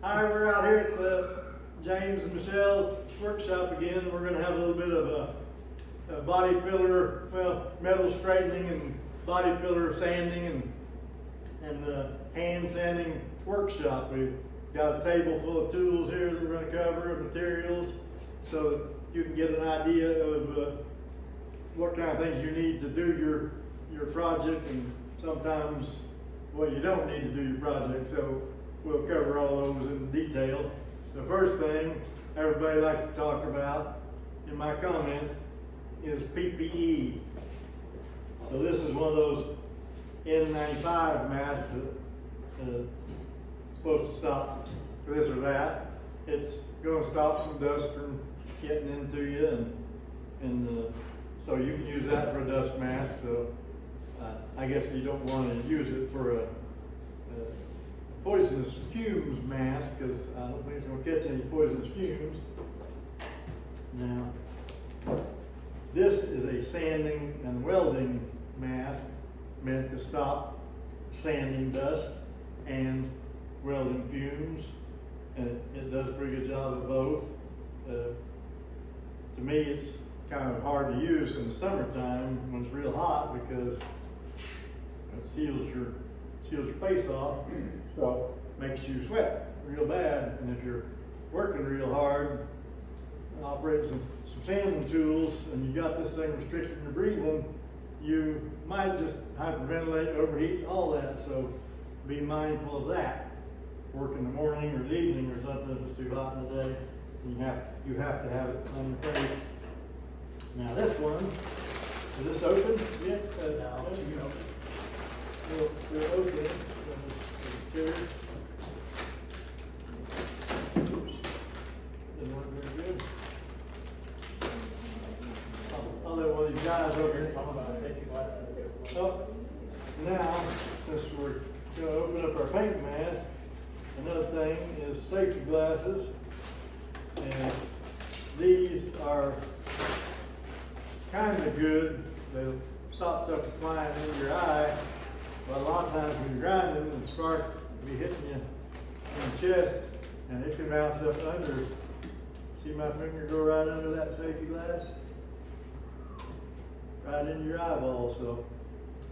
Hi, we're out here at James and Michelle's workshop again. We're going to have a little bit of a body filler, well, metal straightening and body filler sanding and hand sanding workshop. We've got a table full of tools here that we're going to cover and materials so that you can get an idea of what kind of things you need to do your project, and sometimes what you don't need to do your project. So we'll cover all those in detail. The first thing everybody likes to talk about in my comments is PPE. So this is one of those N95 masks that supposed to stop this or that. It's going to stop some dust from getting into you, and so you can use that for a dust mask. So I guess you don't want to use it for a poisonous fumes mask, because I don't think it's going to catch any poisonous fumes. Now, this is a sanding and welding mask meant to stop sanding dust and welding fumes, and it does a pretty good job of both. To me, it's kind of hard to use in the summertime when it's real hot, because it seals your face off, so it makes you sweat real bad. And if you're working real hard and operating some sanding tools and you got this thing restricting your breathing, you might just hyperventilate, overheat, all that. So be mindful of that. Work in the morning or the evening or something if it's too hot in the day. You have to have it on your face. Now this one, is this open? Yeah. No, you know. We'll open it. Oops. Didn't work very good. I'll let one of these guys open it. Talking about safety glasses. Oh, now, since we're going to open up our paint mask, another thing is safety glasses. And these are kind of good. They'll stop stuff from flying into your eye. But a lot of times when you're grinding, the spark will be hitting you in the chest, and it can bounce up under. See my finger go right under that safety glass? Right into your eyeball. So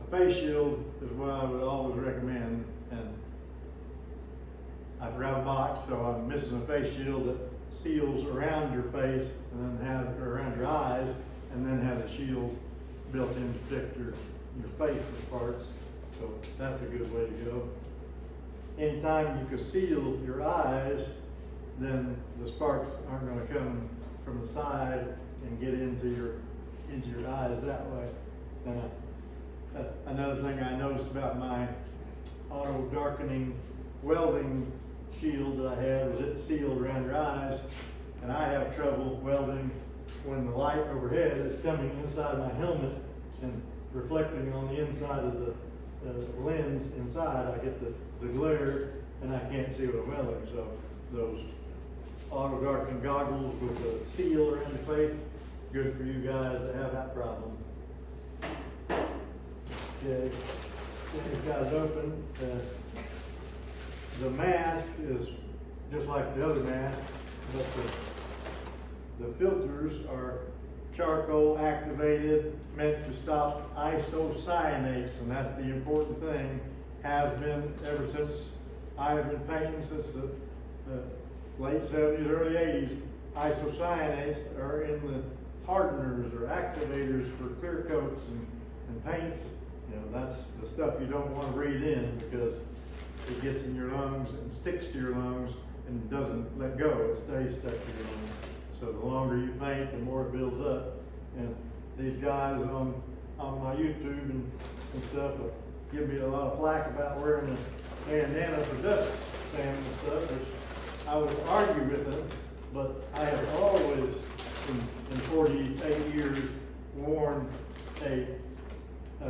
a face shield is what I would always recommend. And I forgot a box, so I'm missing a face shield that seals around your face and then has, or around your eyes, and then has a shield built in to protect your face parts. So that's a good way to go. Anytime you can seal your eyes, then the sparks aren't going to come from the side and get into your eyes that way. Another thing I noticed about my auto darkening welding shield that I had was it sealed around your eyes, and I have trouble welding when the light overhead is coming inside my helmet and reflecting on the inside of the lens inside. I get the glare and I can't see what I'm welding. So those auto darkening goggles with the seal around the face, good for you guys that have that problem. Okay, these guys open. The mask is just like the other masks, but the filters are charcoal activated, meant to stop isocyanates, and that's the important thing. Has been ever since I have been painting, since the late 70s, early 80s. Isocyanates are in the hardeners or activators for clear coats and paints. You know, that's the stuff you don't want to breathe in, because it gets in your lungs and sticks to your lungs and doesn't let go. It stays stuck to your lungs. So the longer you paint, the more it builds up. And these guys on my YouTube and stuff give me a lot of flack about wearing a bandana for dust sanding and stuff, which I would argue with them, but I have always, in 48 years, worn a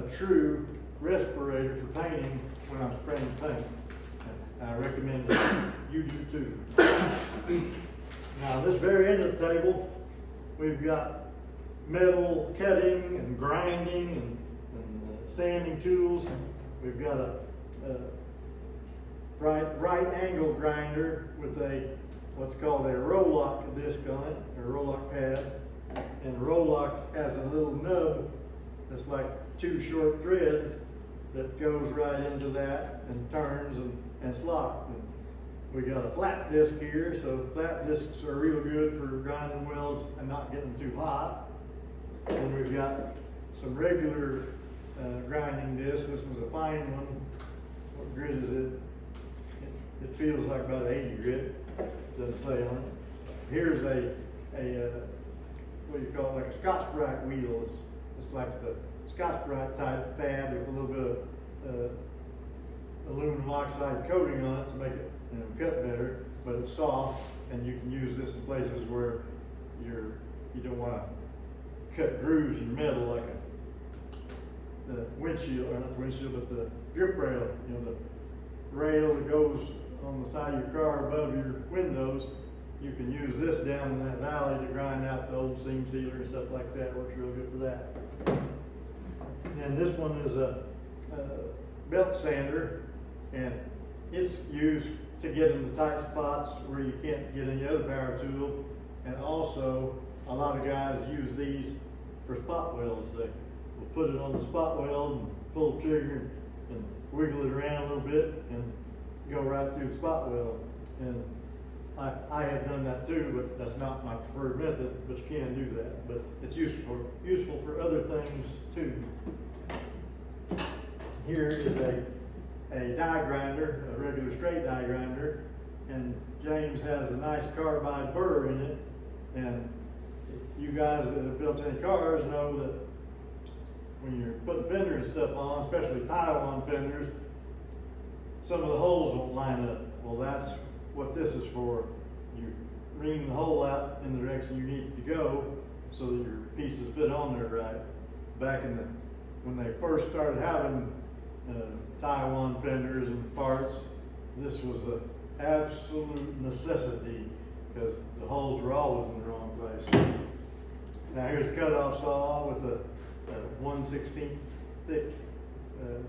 true respirator for painting when I'm spraying paint. I recommend that you do too. Now, this very end of the table, we've got metal cutting and grinding and sanding tools. We've got a right angle grinder with a, what's called a roll lock disc on it, or roll lock pad. And the roll lock has a little nub that's like two short threads that goes right into that and turns and it's locked. And we got a flat disc here, so flat discs are real good for grinding welds and not getting too hot. And we've got some regular grinding discs. This one's a fine one. What grit is it? It feels like about 80 grit. Doesn't say on it. Here's a what do you call it? Like a Scotch-Brite wheel. It's like the Scotch-Brite type pad with a little bit of aluminum oxide coating on it to make it, you know, cut better. But it's soft, and you can use this in places where you don't want to cut grooves in metal, like the windshield, or not the windshield, but the drip rail. You know, the rail that goes on the side of your car above your windows. You can use this down in that valley to grind out the old seam sealer and stuff like that. Works real good for that. And this one is a belt sander, and it's used to get into tight spots where you can't get any other power tool. And also, a lot of guys use these for spot welds. They will put it on the spot weld and pull the trigger and wiggle it around a little bit and go right through the spot weld. And I have done that too, but that's not my preferred method, but you can do that. But it's useful for other things too. Here is a die grinder, a regular straight die grinder, and James has a nice carbide burr in it. And you guys that have built any cars know that when you're putting fenders and stuff on, especially Taiwan fenders, some of the holes won't line up. Well, that's what this is for. You ream the hole out in the direction you need it to go so that your pieces fit on there right. Back in when they first started having Taiwan fenders and parts, this was an absolute necessity because the holes were always in the wrong place. Now here's a cutoff saw with a 1/16 thick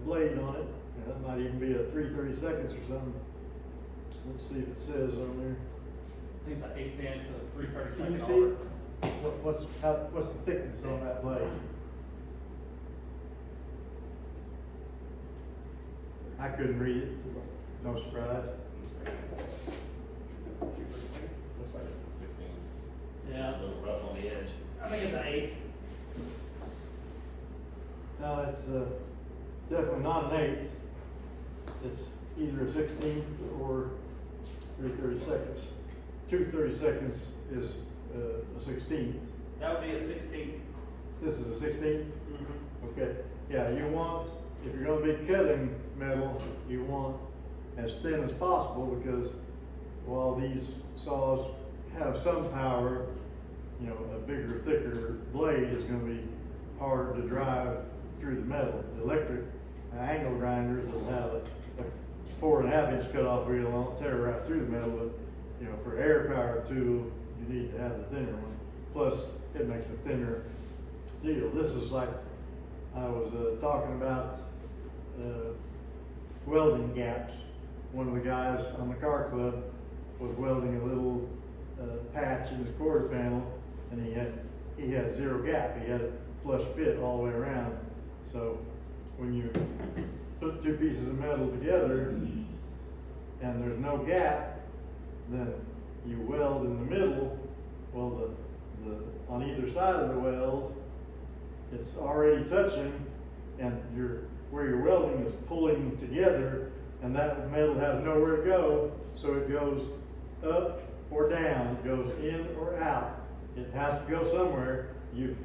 blade on it. That might even be a 3/32 or something. Let's see if it says on there. I think it's an 1/8 inch with a 3/32. Can you see it? What's the thickness on that blade? I couldn't read it. No surprise. Looks like it's a 16. Yeah. It's a little rough on the edge. I think it's an 1/8. No, it's definitely not an 1/8. It's either a 16th or 3/32. 2/32 is a 16th. That would be a 16. This is a 16th? Mm-hmm. Okay. Yeah, you want, if you're going to be cutting metal, you want as thin as possible because while these saws have some power, you know, a bigger, thicker blade is going to be hard to drive through the metal. The electric angle grinders will have a 4.5 inch cutoff wheel on it, tear right through the metal, but you know, for air power tool, you need to have the thinner one. Plus, it makes a thinner deal. This is like I was talking about welding gaps. One of the guys on the car club was welding a little patch in his quarter panel, and he had zero gap. He had it flush fit all the way around. So when you put two pieces of metal together and there's no gap, then you weld in the middle. Well, the on either side of the weld, it's already touching, and where you're welding is pulling together, and that metal has nowhere to go, so it goes up or down, it goes in or out. It has to go somewhere. You've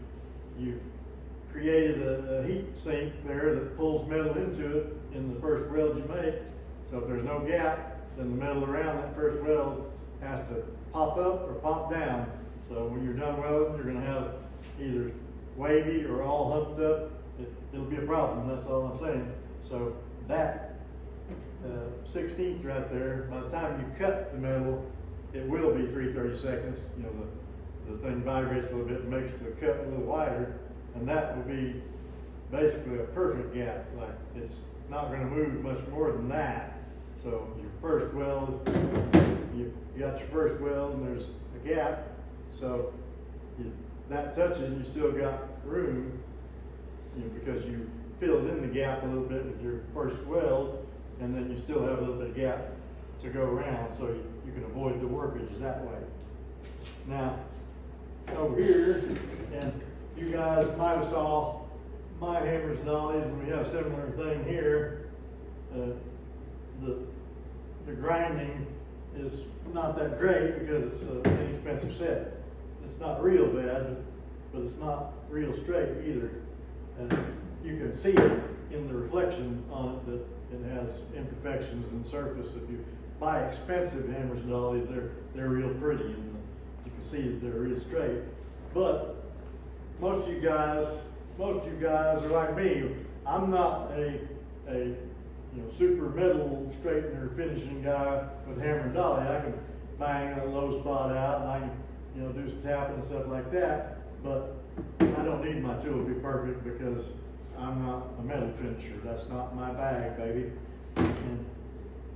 created a heat sink there that pulls metal into it in the first weld you make. So if there's no gap, then the metal around that first weld has to pop up or pop down. So when you're done welding, you're gonna have either wavy or all humped up. It'll be a problem, that's all I'm saying. So that 16th right there, by the time you cut the metal, it will be 3/32. You know, the thing vibrates a little bit and makes the cut a little wider, and that will be basically a perfect gap. Like, it's not gonna move much more than that. So your first weld, you got your first weld and there's a gap, so that touches, you still got room, because you filled in the gap a little bit with your first weld, and then you still have a little bit of gap to go around, so you can avoid the warpage that way. Now, over here, and you guys might have saw my hammers and dollies, and we have a similar thing here. The grinding is not that great because it's an inexpensive set. It's not real bad, but it's not real straight either. You can see it in the reflection on it that it has imperfections in the surface. If you buy expensive hammers and dollies, they're real pretty, and you can see that they're real straight. But most of you guys are like me. I'm not a super metal straightener finishing guy with hammer and dolly. I can bang a low spot out, and I can do some tapping and stuff like that. But I don't need my tool to be perfect because I'm not a metal finisher. That's not my bag, baby. And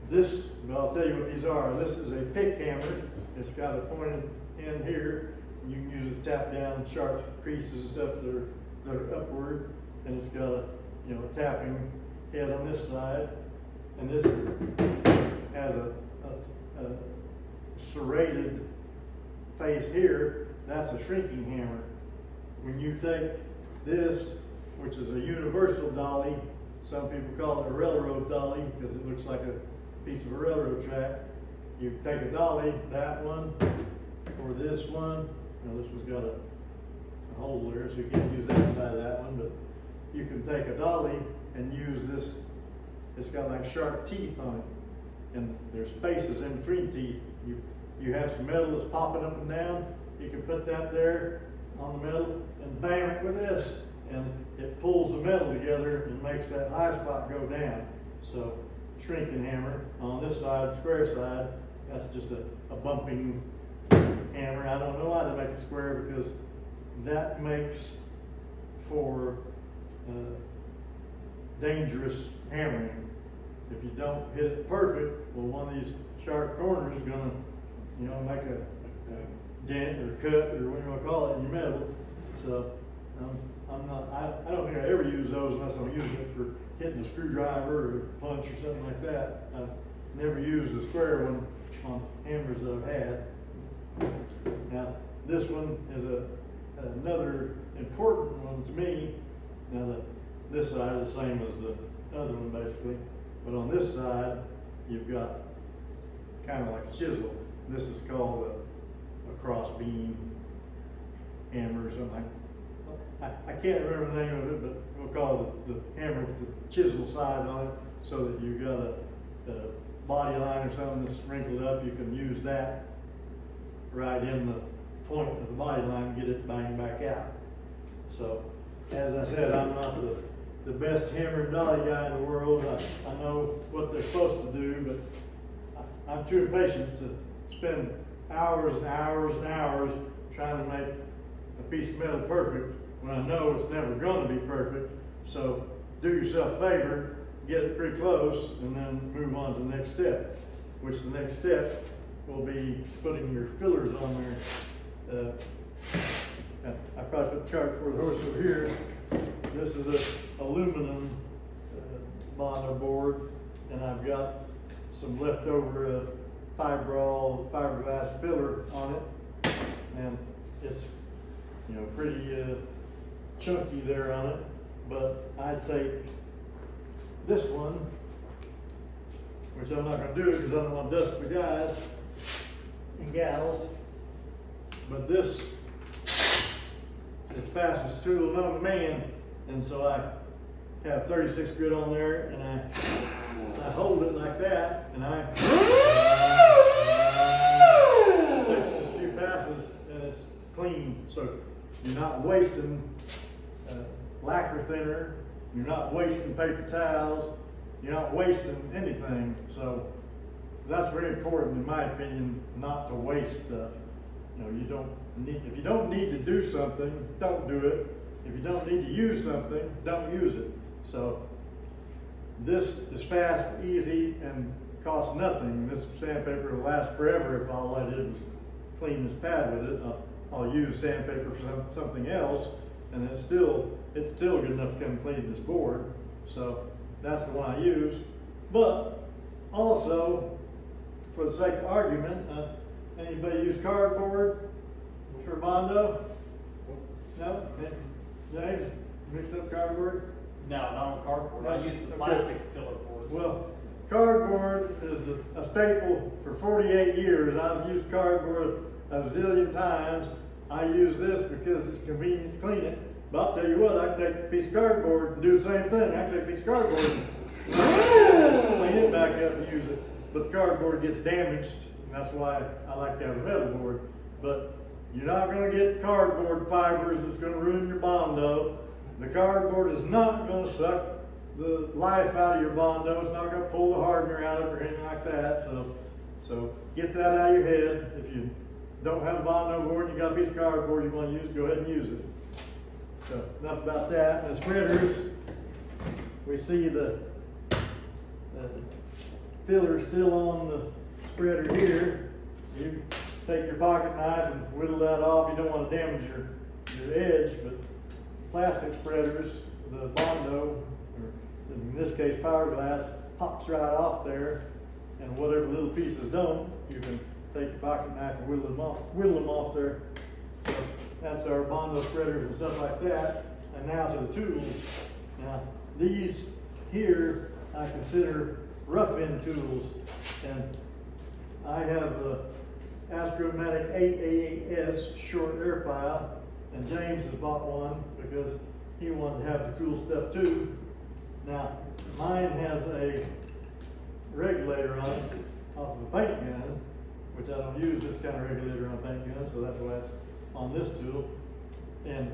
but I'll tell you what these are. This is a pick hammer. It's got a pointed end here. You can use it to tap down sharp creases and stuff that are upward, and it's got a tapping head on this side, and this has a serrated face here. That's a shrinking hammer. When you take this, which is a universal dolly, some people call it a railroad dolly because it looks like a piece of a railroad track. You take a dolly, that one, or this one. This one's got a hole there, so you can't use that side of that one, but you can take a dolly and use this. It's got like sharp teeth on it, and there's spaces in between teeth. You have some metal that's popping up and down. You can put that there on the metal and bam it with this, and it pulls the metal together and makes that high spot go down. So shrinking hammer. On this side, square side, that's just a bumping hammer. I don't know why they make it square, because that makes for dangerous hammering. If you don't hit it perfect, well, one of these sharp corners is gonna, make a dent or cut or what you want to call it in your metal. So I don't think I ever use those unless I'm using it for hitting a screwdriver or a punch or something like that. I've never used a square one on hammers that I've had. Now, this one is another important one to me. Now, this side is the same as the other one, basically. But on this side, you've got kind of like a chisel. This is called a cross beam hammer or something. I can't remember the name of it, but we'll call it the hammer with the chisel side on it, so that you've got a body line or something that's wrinkled up. You can use that right in the point of the body line and get it banged back out. So, as I said, I'm not the best hammer and dolly guy in the world. I know what they're supposed to do, but I'm too impatient to spend hours and hours and hours trying to make a piece of metal perfect when I know it's never going to be perfect. So do yourself a favor, get it pretty close, and then move on to the next step, which the next step will be putting your fillers on there. I probably put the cart before the horse over here. This is a aluminum mono board, and I've got some leftover fiberglass filler on it, and it's pretty chunky there on it. But I take this one, which I'm not going to do because I don't want to dust the guys and gals, but this is fastest tool known to man, and so I have 36 grit on there, and I hold it like that, and it takes just a few passes and it's clean. So you're not wasting lacquer thinner, you're not wasting paper towels, you're not wasting anything. So that's very important, in my opinion, not to waste stuff. If you don't need to do something, don't do it. If you don't need to use something, don't use it. So this is fast, easy, and costs nothing. This sandpaper will last forever if all I did was clean this pad with it. I'll use sandpaper for something else, and it's still good enough to come clean this board. So that's the one I use. But also, for the sake of argument, anybody use cardboard for Bondo? No? James, mix up cardboard? No, not on cardboard. I use the Okay. plastic filler boards. Well, cardboard is a staple for 48 years. I've used cardboard a zillion times. I use this because it's convenient to clean it. But I'll tell you what, I can take a piece of cardboard and do the same thing. I can take a piece of cardboard and clean it back up and use it. But the cardboard gets damaged, and that's why I like to have a metal board. But you're not gonna get cardboard fibers that's gonna ruin your Bondo. The cardboard is not gonna suck the life out of your Bondo. It's not gonna pull the hardener out of it or anything like that. So get that out of your head. If you don't have a Bondo board and you got a piece of cardboard you wanna use, go ahead and use it. So enough about that. The spreaders, we see the filler still on the spreader here. You take your pocket knife and whittle that off. You don't want to damage your edge, but plastic spreaders, the Bondo, or in this case Powerglass, pops right off there, and whatever little pieces don't, you can take your pocket knife and whittle them off there. So that's our Bondo spreaders and stuff like that. And now to the tools. Now these here I consider rough end tools, and I have the Astromatic 8AS short air file, and James has bought one because he wanted to have the cool stuff too. Now mine has a regulator on it off of a paint gun, which I don't use this kind of regulator on a paint gun, so that's why it's on this tool. And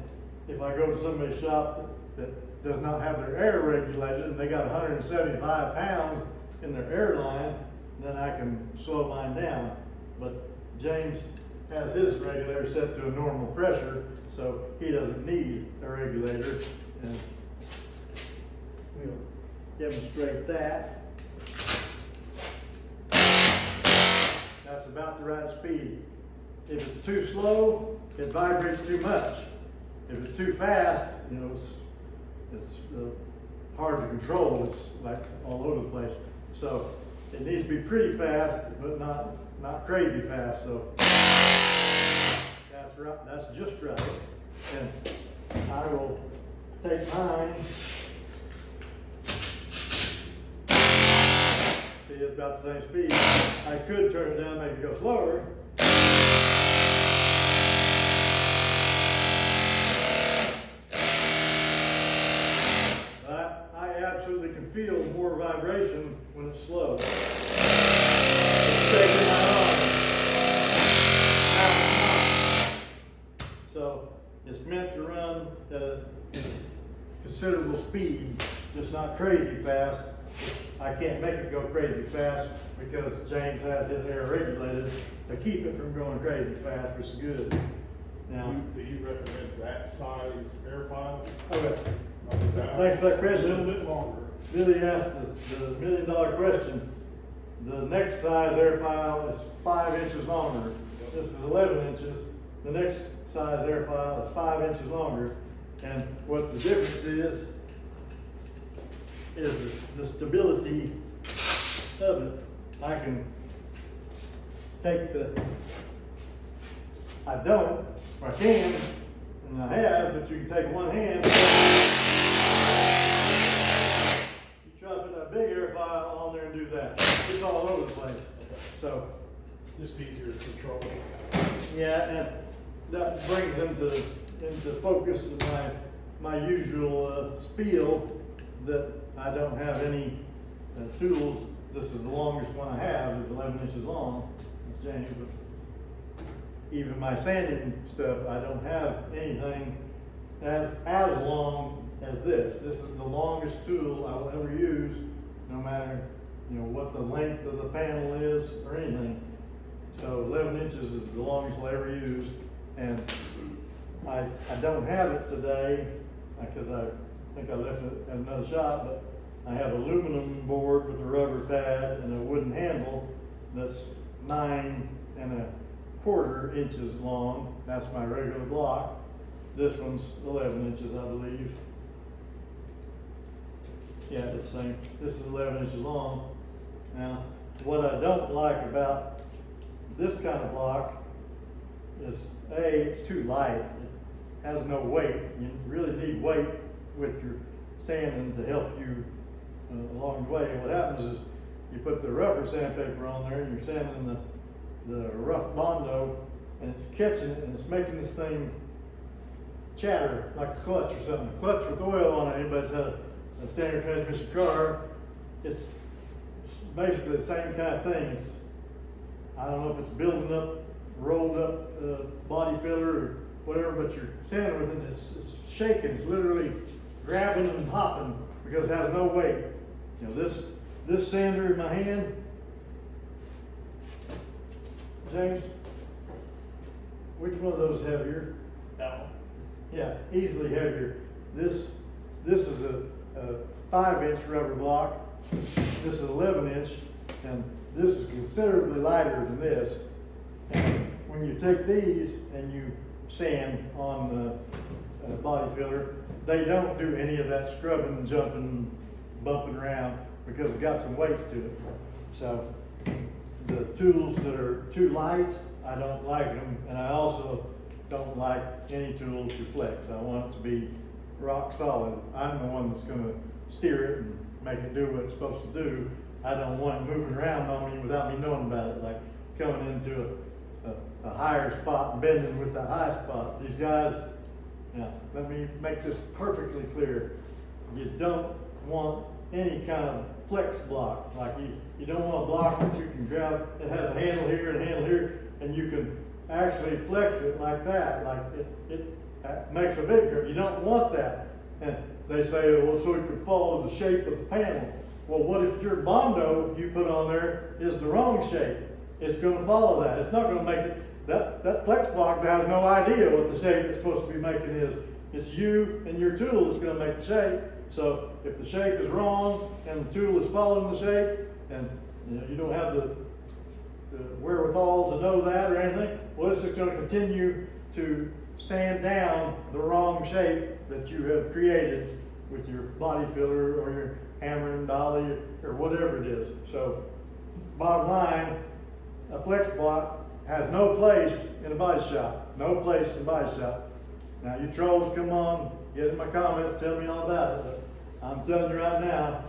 if I go to somebody's shop that does not have their air regulated and they got 175 pounds in their air line, then I can slow mine down. But James has his regulator set to a normal pressure, so he doesn't need a regulator. And we'll demonstrate that. That's about the right speed. If it's too slow, it vibrates too much. If it's too fast, you know, it's hard to control. It's like all over the place. So it needs to be pretty fast, but not crazy fast. So that's right. That's just right. And I will take mine. See, it's about the same speed. I could turn it down, make it go slower. I absolutely can feel more vibration when it's slow. It's taking my arm. So it's meant to run at a considerable speed, just not crazy fast. I can't make it go crazy fast because James has it air regulated to keep it from going crazy fast, which is good. Now, Do you recommend that size air file? okay. Thanks for that A question. little bit longer. Billy asked the $1 million question. The next size air file is 5 inches longer. This is 11 inches. The next size air file is 5 inches longer. And what the difference is the stability of it. I can take I don't, or I can, and I have, but you can take one hand. You try to put that big air file on there and do that. It's all over the place. So, Just easier to control. yeah, and that brings into focus my usual spiel that I don't have any tools. This is the longest one I have, is 11 inches long. It's James, but even my sanding stuff, I don't have anything as long as this. This is the longest tool I will ever use, no matter what the length of the panel is or anything. So 11 inches is the longest I'll ever use, and I don't have it today because I think I left it at another shop, but I have aluminum board with a rubber pad and a wooden handle that's 9¼ inches long. That's my regular block. This one's 11 inches, I believe. Yeah, it's the same. This is 11 inches long. Now, what I don't like about this kind of block is it's too light. It has no weight. You really need weight with your sanding to help you along the way. What happens is you put the rougher sandpaper on there and you're sanding the rough Bondo, and it's catching it and it's making this thing chatter like a clutch or something. A clutch with oil on it. Anybody's had a standard transmission car, it's basically the same kind of thing. It's, I don't know if it's building up, rolled up body filler or whatever, but you're sanding with it, it's shaking, it's literally grabbing and hopping because it has no weight. You know, this sander in my hand, James, which one of those is heavier? That one. Yeah, easily heavier. This is a 5-inch rubber block. This is 11-inch, and this is considerably lighter than this. And when you take these and you sand on the body filler, they don't do any of that scrubbing, jumping, bumping around because it got some weight to it. So the tools that are too light, I don't like them, and I also don't like any tool to flex. I want it to be rock solid. I'm the one that's gonna steer it and make it do what it's supposed to do. I don't want it moving around on me without me knowing about it, like coming into a higher spot and bending with the high spot. These guys, now let me make this perfectly clear. You don't want any kind of flex block. Like you don't want a block that you can grab, it has a handle here and a handle here, and you can actually flex it like that. Like it makes a big grip. You don't want that. And they say, well, so it could follow the shape of the panel. Well, what if your Bondo you put on there is the wrong shape? It's going to follow that. It's not going to make it. That flex block has no idea what the shape it's supposed to be making is. It's you and your tool that's going to make the shape. So if the shape is wrong and the tool is following the shape, and you don't have the wherewithal to know that or anything, well, it's just going to continue to sand down the wrong shape that you have created with your body filler or your hammer and dolly or whatever it is. So bottom line, a flex block has no place in a body shop. No place in a body shop. Now you trolls, come on, get in my comments, tell me all about it. But I'm telling you right now,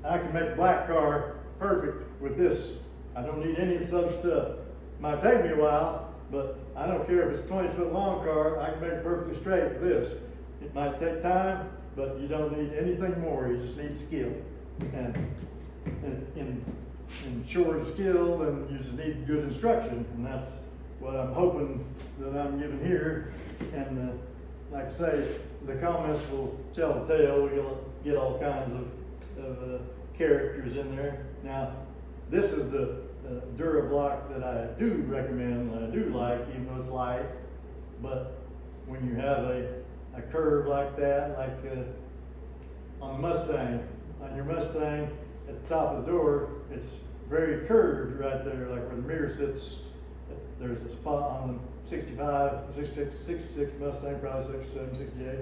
I can make a black car perfect with this. I don't need any of this other stuff. It might take me a while, but I don't care if it's a 20-foot long car, I can make it perfectly straight with this. It might take time, but you don't need anything more, you just need skill. And in short of skill, then you just need good instruction, and that's what I'm hoping that I'm giving here. And like I say, the comments will tell the tale. We'll get all kinds of characters in there. Now, this is the Durablock that I do recommend, and I do like, even though it's light. But when you have a curve like that, like on the Mustang, on your Mustang at the top of the door, it's very curved right there, like where the mirror sits. There's a spot on the 65, 66 Mustang, probably 67, 68,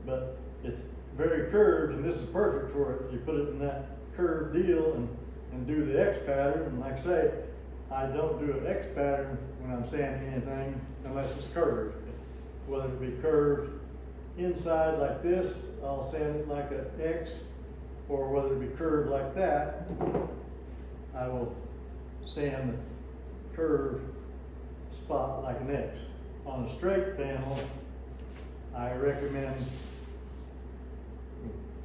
but it's very curved, and this is perfect for it. You put it in that curved deal and do the X pattern, and like I say, I don't do an X pattern when I'm sanding anything unless it's curved. Whether it be curved inside like this, I'll sand it like an X, or whether it be curved like that, I will sand the curve spot like an X. On a straight panel, I recommend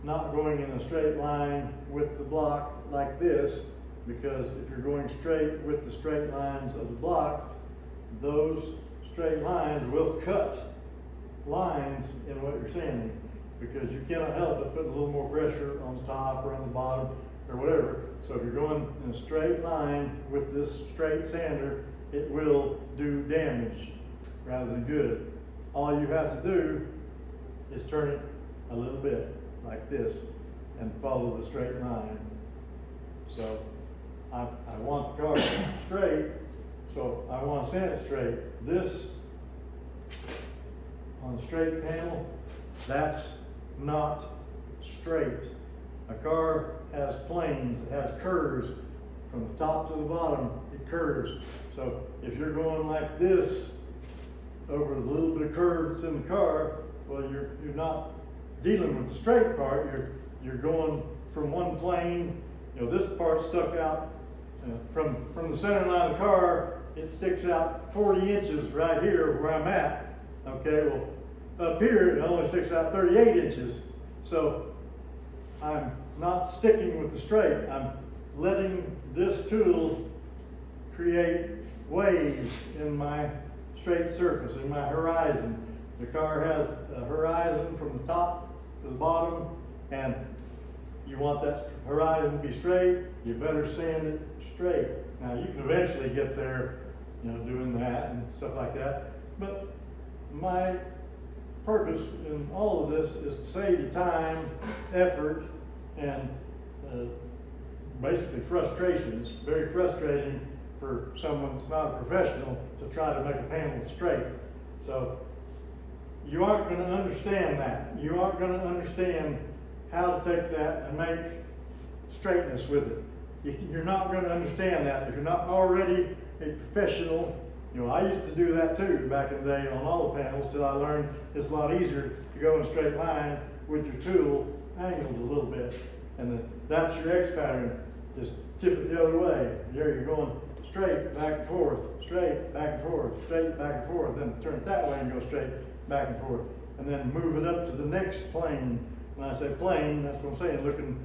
not going in a straight line with the block like this, because if you're going straight with the straight lines of the block, those straight lines will cut lines in what you're sanding, because you cannot help but put a little more pressure on the top or on the bottom or whatever. So if you're going in a straight line with this straight sander, it will do damage rather than good. All you have to do is turn it a little bit like this, and follow the straight line. So I want the car straight, so I want to sand it straight. This, on the straight panel, that's not straight. A car has planes, it has curves. From the top to the bottom, it curves. So if you're going like this over the little bit of curve that's in the car, well, you're not dealing with the straight part. You're going from one plane. You know, this part stuck out from the center line of the car. It sticks out 40 inches right here where I'm at. Okay, well, up here it only sticks out 38 inches. So I'm not sticking with the straight. I'm letting this tool create waves in my straight surface, in my horizon. The car has a horizon from the top to the bottom, and you want that horizon to be straight, you better sand it straight. Now you can eventually get there, you know, doing that and stuff like that, but my purpose in all of this is to save you time, effort, and basically frustration. It's very frustrating for someone that's not a professional to try to make a panel straight. So you aren't going to understand that. You aren't going to understand how to take that and make straightness with it. You're not going to understand that if you're not already a professional. You know, I used to do that too back in the day on all the panels till I learned it's a lot easier to go in a straight line with your tool angled a little bit. And then that's your X pattern. Just tip it the other way. There you're going straight, back and forth, straight, back and forth, straight, back and forth. Then turn it that way and go straight, back and forth. And then move it up to the next plane. When I say plane, that's what I'm saying. Looking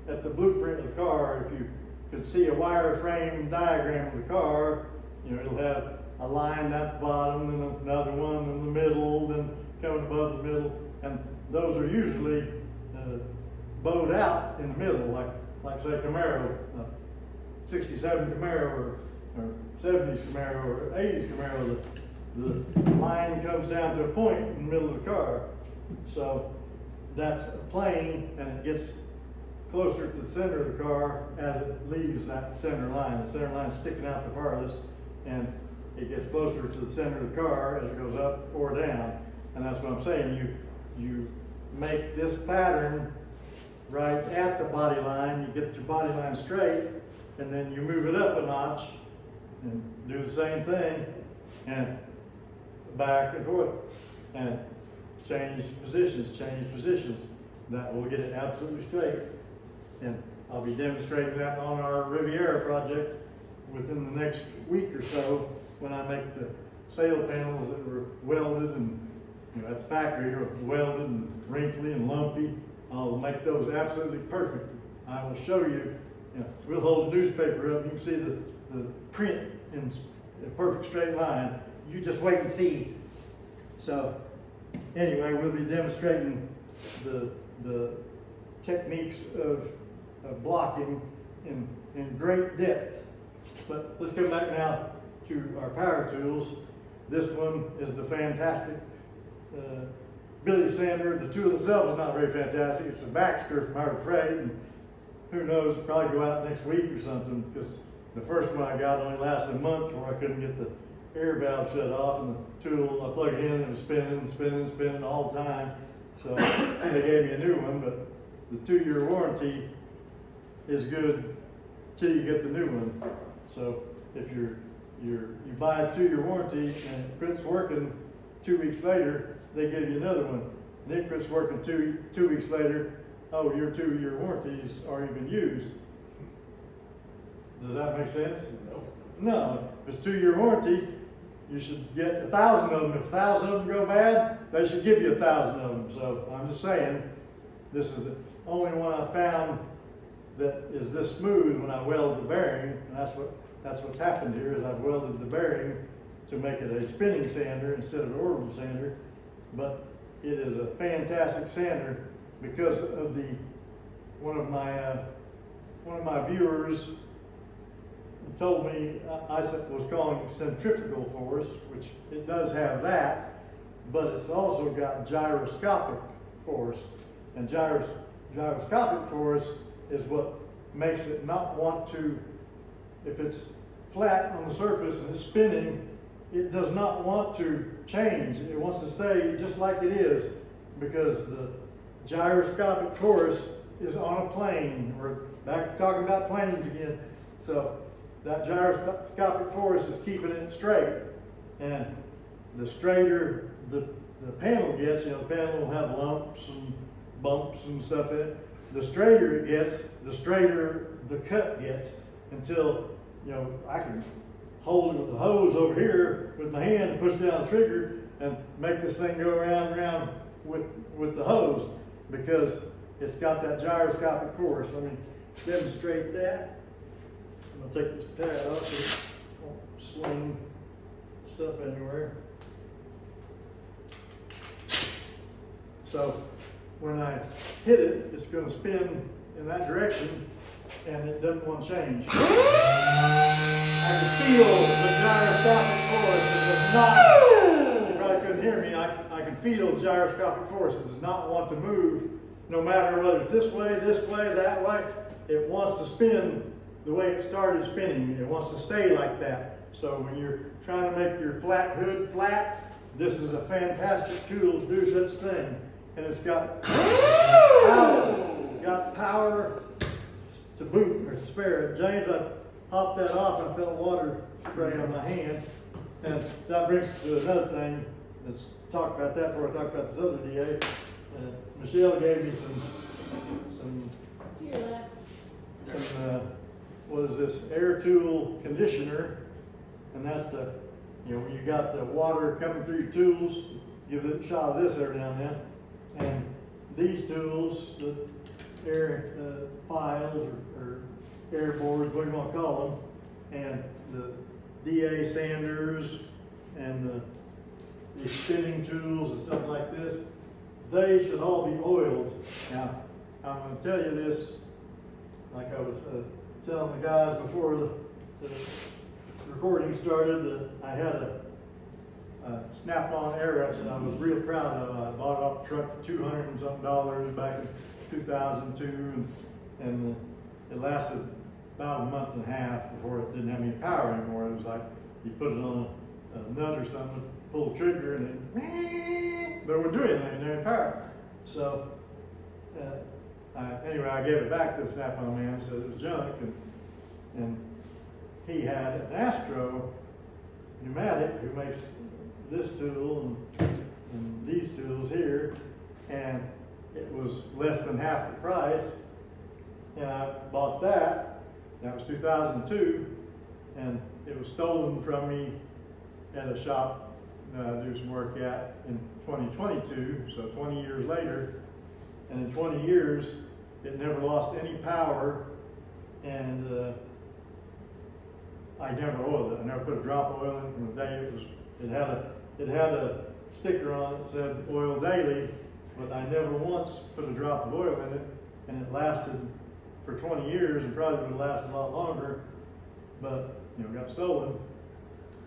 at the blueprint of the car, if you could see a wireframe diagram of the car, you know, it'll have a line at the bottom, then another one in the middle, then coming above the middle. And those are usually bowed out in the middle, like say Camaro, 67 Camaro or 70s Camaro or 80s Camaro. The line comes down to a point in the middle of the car. So that's a plane, and it gets closer to the center of the car as it leaves that center line. The center line is sticking out the farthest, and it gets closer to the center of the car as it goes up or down. And that's what I'm saying. You make this pattern right at the body line. You get your body line straight, and then you move it up a notch and do the same thing, and back and forth, and change positions. That will get it absolutely straight. And I'll be demonstrating that on our Riviera project within the next week or so, when I make the sail panels that were welded and, you know, at the factory are welded and wrinkly and lumpy. I'll make those absolutely perfect. I will show you, you know, we'll hold the newspaper up, you can see the print in a perfect straight line. You just wait and see. So anyway, we'll be demonstrating the techniques of blocking in great depth. But let's come back now to our power tools. This one is the fantastic Billy sander. The tool itself is not very fantastic. It's a Baxter from Harbor Freight, and who knows, it'll probably go out next week or something, because the first one I got only lasted a month before I couldn't get the air valve shut off, and the tool, I plugged it in and it was spinning all the time. So they gave me a new one, but the 2-year warranty is good till you get the new one. So if you buy a 2-year warranty and it quits working 2 weeks later, they give you another one. And it quits working two weeks later, oh, your 2-year warranty's already been used. Does that make sense? No. If it's 2-year warranty, you should get 1,000 of them. If 1,000 of them go bad, they should give you 1,000 of them. So I'm just saying, this is the only one I found that is this smooth when I weld the bearing, and that's what's happened here. Is I've welded the bearing to make it a spinning sander instead of an orbital sander. But it is a fantastic sander because of one of my viewers told me I was calling it centrifugal force, which it does have that, but it's also got gyroscopic force. And gyroscopic force is what makes it not want to, if it's flat on the surface and it's spinning, it does not want to change. It wants to stay just like it is because the gyroscopic force is on a plane. We're back to talking about planes again. So that gyroscopic force is keeping it straight. And the straighter the panel gets, the panel will have lumps and bumps and stuff in it. The straighter it gets, the straighter the cut gets until, I can hold it with the hose over here with my hand and push down the trigger and make this thing go around and around with the hose because it's got that gyroscopic force. Let me demonstrate that. I'm gonna take this pad off so it won't sling stuff anywhere. So when I hit it, it's gonna spin in that direction and it doesn't want to change. I can feel the gyroscopic force. It does not, you probably couldn't hear me, I can feel the gyroscopic force. It does not want to move no matter whether it's this way, that way. It wants to spin the way it started spinning. It wants to stay like that. So when you're trying to make your flat hood flat, this is a fantastic tool to do such thing. And it's got power to boot or to spare it. James, I popped that off and I felt water spray on my hand. And that brings us to another thing. Let's talk about that before I talk about this other DA. Michelle gave me some what is this, air tool conditioner. And that's the, when you got the water coming through your tools, give it a shot of this every now and then. And these tools, the air files or air boards, what you want to call them, and the DA sanders and the spinning tools and stuff like this, they should all be oiled. Now, I'm going to tell you this, like I was telling the guys before the recording started, that I had a snap-on air ratchet I was real proud of. I bought it off the truck for $200 and something back in 2002, and it lasted about a month and a half before it didn't have any power anymore. It was like you put it on a nut or something, pull the trigger, and it, but it wouldn't do anything, it didn't have power. So anyway, I gave it back to the snap-on man, said it was junk, and he had an Astro pneumatic who makes this tool and these tools here, and it was less than half the price, and I bought that. That was 2002, and it was stolen from me at a shop that I do some work at in 2022, so 20 years later, and in 20 years it never lost any power, and I never oiled it. I never put a drop of oil in it from the day it had a sticker on it that said oil daily, but I never once put a drop of oil in it, and it lasted for 20 years and probably would have lasted a lot longer, but got stolen.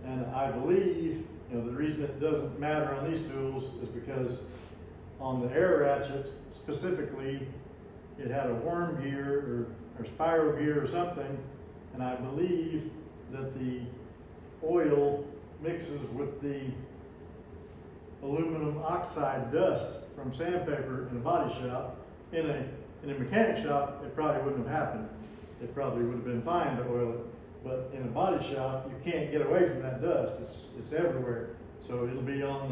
And I believe the reason it doesn't matter on these tools is because on the air ratchet specifically, it had a worm gear or spiral gear or something, and I believe that the oil mixes with the aluminum oxide dust from sandpaper in a body shop. In a mechanic shop, it probably wouldn't have happened. It probably would have been fine to oil it. But in a body shop, you can't get away from that dust. It's everywhere. So it'll be on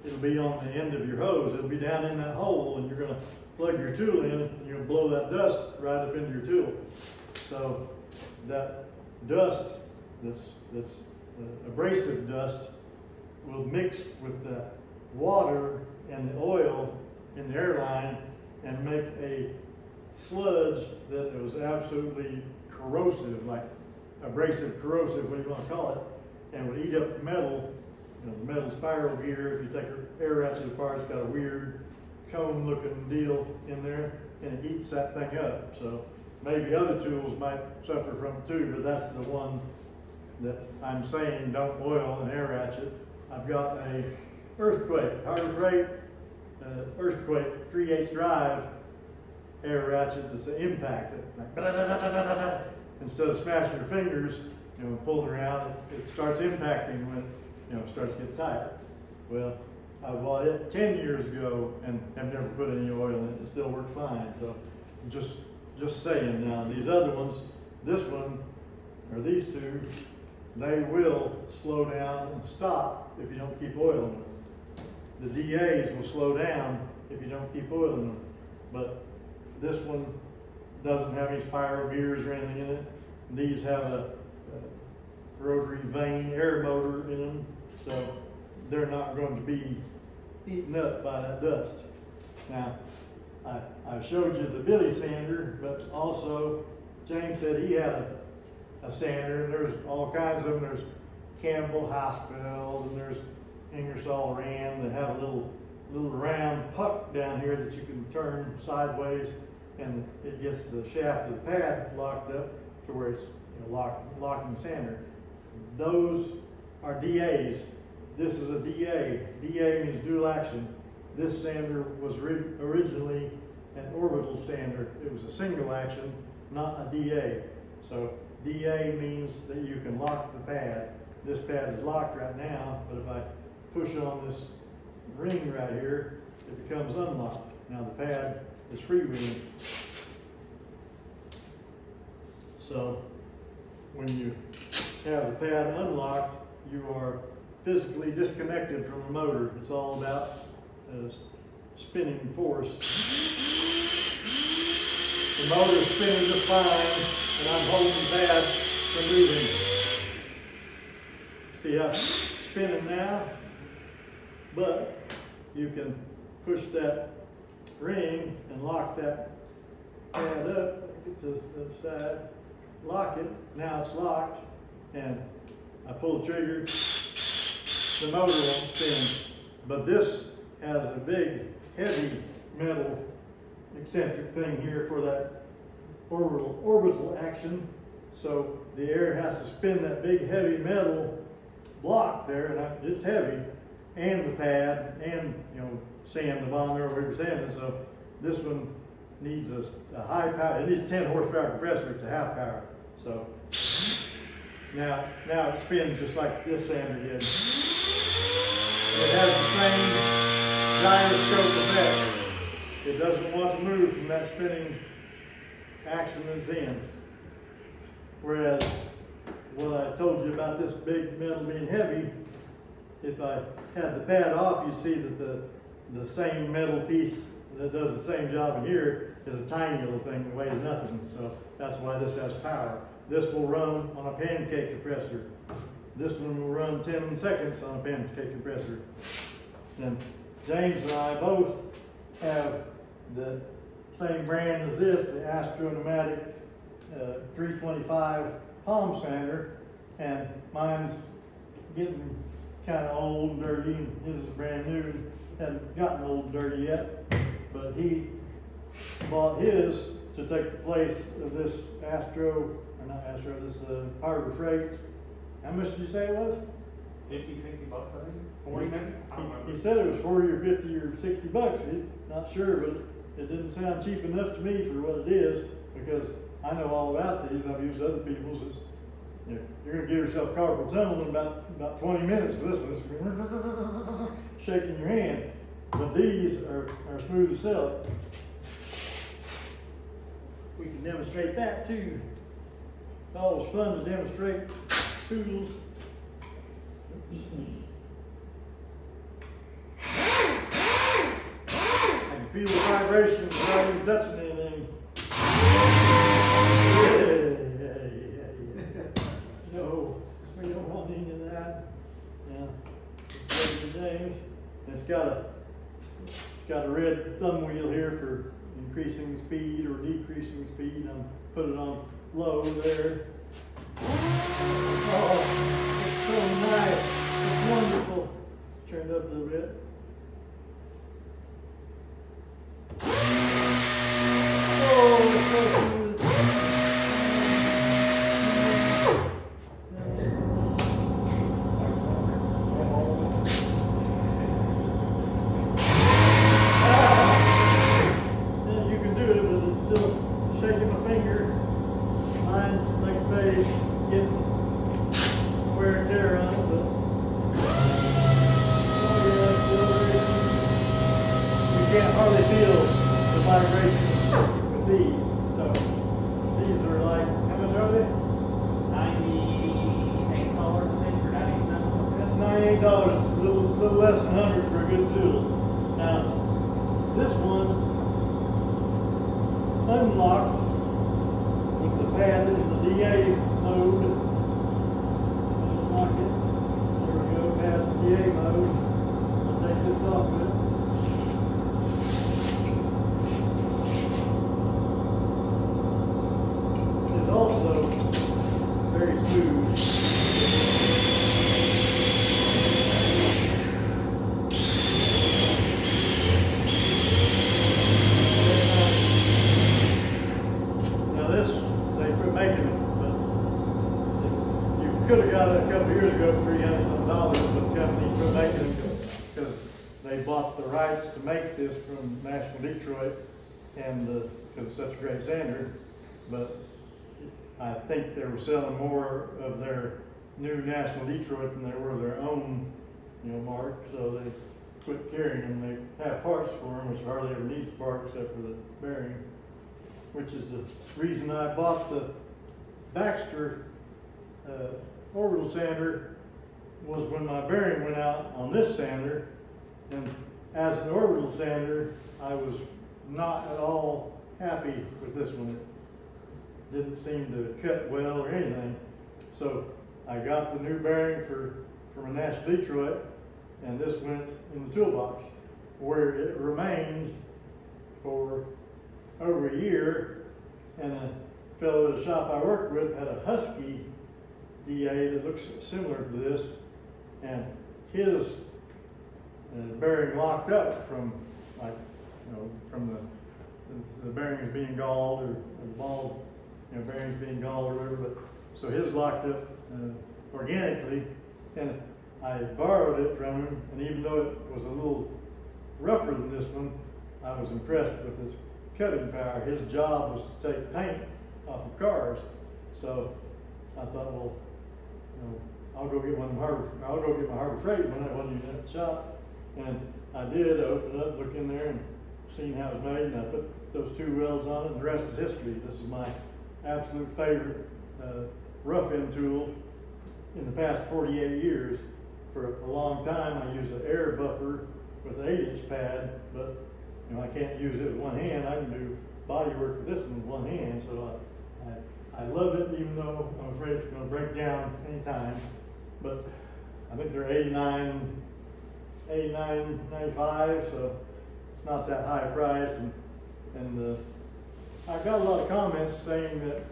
the end of your hose. It'll be down in that hole, and you're going to plug your tool in, and you're going to blow that dust right up into your tool. So that dust, that's abrasive dust, will mix with the water and the oil in the airline and make a sludge that was absolutely corrosive, like abrasive corrosive, what do you want to call it, and would eat up metal, the metal spiral gear. If you take an air ratchet apart, it's got a weird cone looking deal in there, and it eats that thing up. So maybe other tools might suffer from it too, but that's the one that I'm saying don't oil an air ratchet. I've got a earthquake, harbor freight, earthquake 3/8 drive air ratchet that's impacted. Like, instead of smashing your fingers, pulling around, it starts impacting when it starts to get tight. Well, I bought it 10 years ago and have never put any oil in it. It still works fine. So just saying. Now these other ones, this one or these two, they will slow down and stop if you don't keep oil in them. The DAs will slow down if you don't keep oil in them. But this one doesn't have any spiral gears or anything in it. These have a rotary vane air motor in them, so they're not going to be eaten up by that dust. Now, I showed you the Billy sander, but also James said he had a sander, and there's all kinds of them. There's Campbell Hospital, and there's Ingersoll Rand that have a little round puck down here that you can turn sideways, and it gets the shaft of the pad locked up to where it's locking sander. Those are DAs. This is a DA. DA means dual action. This sander was originally an orbital sander. It was a single action, not a DA. So DA means that you can lock the pad. This pad is locked right now, but if I push on this ring right here, it becomes unlocked. Now the pad is freewheeling. So when you have the pad unlocked, you are physically disconnected from the motor. It's all about spinning force. The motor is spinning just fine, and I'm holding the pad from moving. See how it's spinning now? But you can push that ring and lock that pad up, get to the side, lock it. Now it's locked, and I pull the trigger, the motor won't spin. But this has a big, heavy metal eccentric thing here for that orbital action. So the air has to spin that big, heavy metal block there, and it's heavy, and the pad, and sand the bottom there where you're sanding. So this one needs a high power. It needs 10 horsepower compressor to half power. So now it spins just like this sander did. It has the same gyroscope effect. It doesn't want to move from that spinning action it's in. Whereas what I told you about this big metal being heavy, if I had the pad off, you'd see that the same metal piece that does the same job in here is a tiny little thing that weighs nothing. So that's why this has power. This will run on a pancake compressor. This one will run 10 seconds on a pancake compressor. And James and I both have the same brand as this, the Astro-Pneumatic 325 palm sander, and mine's getting kind of old and dirty, and his is brand new, hadn't gotten old and dirty yet, but he bought his to take the place of this this Harbor Freight. How much did you say it was? 50, 60 bucks, I think. 40 maybe? I don't remember. He said it was 40 or 50 or 60 bucks. Not sure, but it didn't sound cheap enough to me for what it is, because I know all about these. I've used other people's. You're going to give yourself carpal tunnel in about 20 minutes with this one. It's shaking your hand. But these are smooth as silk. We can demonstrate that too. It's always fun to demonstrate tools. I can feel the vibrations without even touching anything. No, we don't want any of that. James. It's got a red thumb wheel here for increasing speed or decreasing speed. I'm put it on low there. Oh, it's so nice. It's wonderful. It's turned up a little bit. Oh, it's so smooth. $98, a little less than 100 for a good tool. Now, this one unlocked with the pad in the DA mode. Unlock it. There we go, pad in DA mode. I'll take this off of it. It's also very smooth. Now this, they quit making it, but you could have got it a couple of years ago for $300 but the company quit making it because they bought the rights to make this from National Detroit and because it's such a great sander. But I think they were selling more of their new National Detroit than they were their own, mark. So they quit carrying them. They have parts for them, which hardly ever needs a part except for the bearing, which is the reason I bought the Baxter orbital sander. Was when my bearing went out on this sander, and as an orbital sander, I was not at all happy with this one. It didn't seem to cut well or anything. So I got the new bearing from a National Detroit, and this went in the toolbox, where it remained for over a year. And a fellow at a shop I worked with had a Husky DA that looks similar to this, and his bearing locked up from from the bearings being galled or the balls, bearings being galled or whatever. But so his locked up organically, and I borrowed it from him. And even though it was a little rougher than this one, I was impressed with his cutting power. His job was to take paint off of cars. So I thought, well, I'll go get I'll go get my Harbor Freight when I wasn't even at the shop. And I did. I opened it up, looked in there, and seen how it was made, and I put those two welds on it, and the rest is history. This is my absolute favorite rough end tool in the past 48 years. For a long time, I used an air buffer with an 8-inch pad, but I can't use it with one hand. I can do body work with this one with one hand, so I love it, even though I'm afraid it's going to break down anytime. But I think they're $89.95, so it's not that high a price. And I got a lot of comments saying that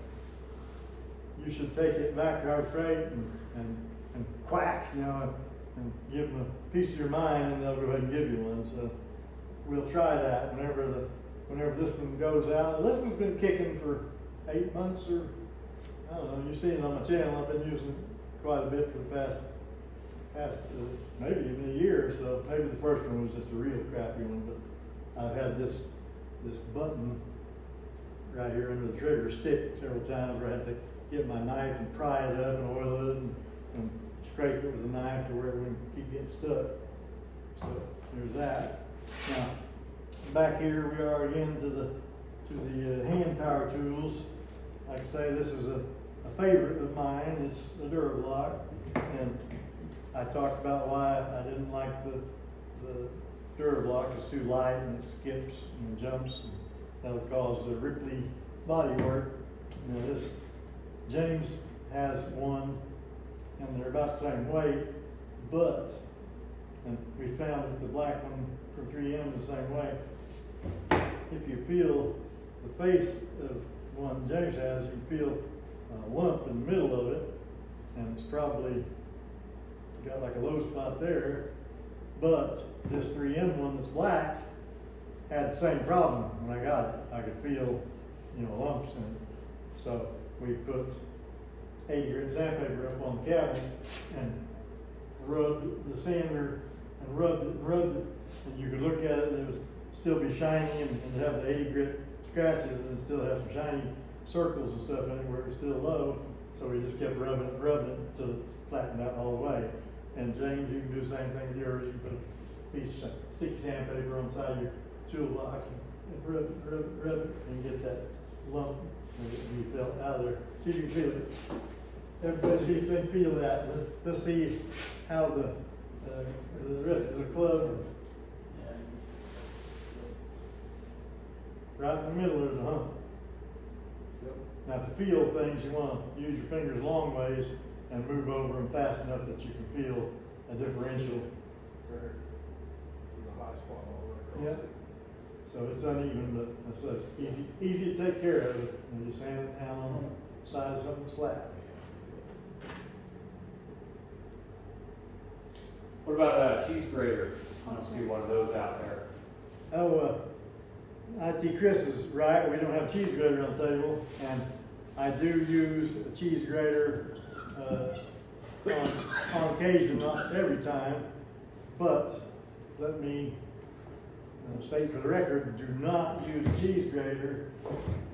you should take it back to Harbor Freight and quack, and give them a piece of your mind, and they'll go ahead and give you one. So we'll try that whenever this one goes out. This one's been kicking for 8 months, or I don't know. You've seen it on my channel. I've been using it quite a bit for the past maybe even a year or so. Maybe the first one was just a real crappy one, but I've had this button right here under the trigger stick several times where I had to get my knife and pry it up and oil it and scrape it with a knife to where it wouldn't keep getting stuck. So there's that. Now back here we are again to the hand power tools. Like I say, this is a favorite of mine. It's the Durablock, and I talked about why I didn't like the Durablock. It's too light and it skips and jumps, and that'll cause the Ripley bodywork. This James has one, and they're about the same weight, and we found that the black one from 3M is the same way. If you feel the face of one James has, you can feel a lump in the middle of it, and it's probably got like a low spot there. But this 3M one that's black had the same problem when I got it. I could feel, lumps in it. So we put 80 grit sandpaper up on the cabinet and rubbed the sander and rubbed it, and you could look at it and it would still be shiny and have the 80 grit scratches and still have some shiny circles and stuff in it where it was still low. So we just kept rubbing it until it flattened out all the way. And James, you can do the same thing with yours. You put a piece of sticky sandpaper on the side of your toolbox and rub it, and get that lump that you felt out of there. See if you can feel it. Everybody see if they can feel that. Let's see how the the rest of the club, right in the middle there's a hump. Yep. Now to feel things, you wanna use your fingers long ways and move over them fast enough that you can feel a differential. Right. The high spot all the way across. Yep. So it's uneven, but it's easy to take care of it, and you sand it down on the side of something that's flat. What about a cheese grater? I don't see one of those out there. Oh, IT Chris is right, we don't have a cheese grater on the table, and I do use a cheese grater, on occasion, not every time, but let me state for the record, do not use a cheese grater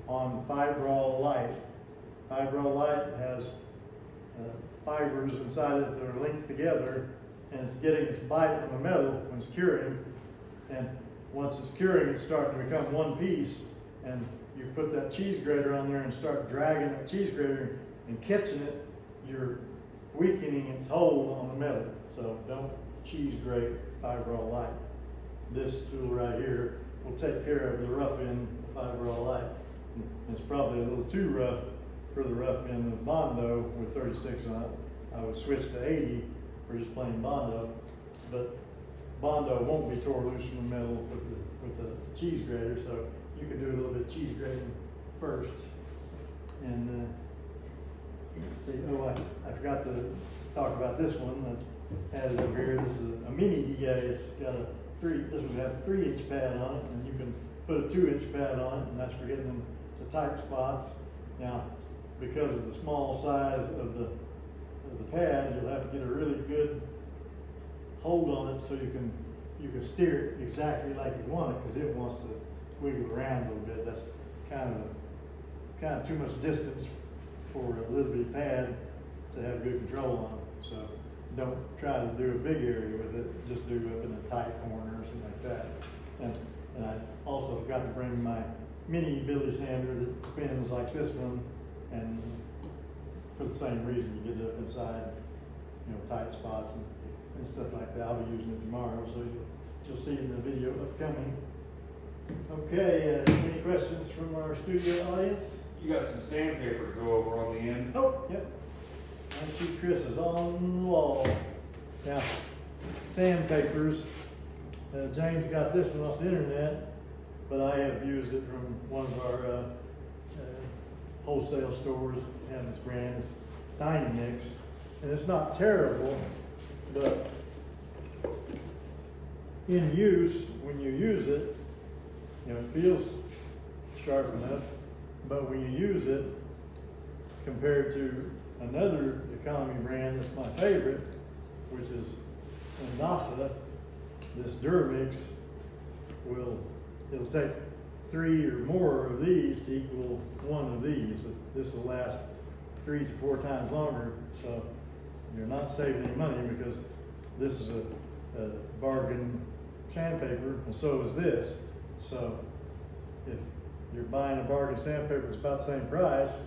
on Fiberall Light. Fiberall Light has fibers inside it that are linked together, and it's getting its bite on the metal when it's curing, and once it's curing, it's starting to become one piece, and you put that cheese grater on there and start dragging that cheese grater and catching it, you're weakening its hold on the metal. So don't cheese grate Fiberall Light. This tool right here will take care of the rough end of Fiberall Light. It's probably a little too rough for the rough end of Bondo with 36 on it. I would switch to 80 for just plain Bondo, but Bondo won't be tore loose from the metal with the cheese grater, so you can do a little bit of cheese grating first. And let's see, oh, I forgot to talk about this one. I had it over here. This is a mini DA. It's got this one has a 3-inch pad on it, and you can put a 2-inch pad on it, and that's for getting them to tight spots. Now, because of the small size of the pad, you'll have to get a really good hold on it so you can steer it exactly like you want it, because it wants to wiggle around a little bit. That's kind of too much distance for a little bitty pad to have good control on it. So don't try to do a big area with it, just do it in a tight corner or something like that. And I also forgot to bring my mini billy sander that spins like this one, and for the same reason, you get it up inside, tight spots and stuff like that. I'll be using it tomorrow, so you'll see it in the video upcoming. Okay, any questions from our studio audience? You got some sandpaper to go over on the end. Oh, yep. I see Chris is on the wall. Now, sandpapers, James got this one off the internet, but I have used it from one of our wholesale stores. They have this brand, it's Dynamix, and it's not terrible, but in use, when you use it, it feels sharp enough, but when you use it, compared to another economy brand that's my favorite, which is Indasa, this Duramix it'll take 3 or more of these to equal 1 of these. This will last 3 to 4 times longer, so you're not saving any money, because this is a bargain sandpaper, and so is this. So if you're buying a bargain sandpaper that's about the same price,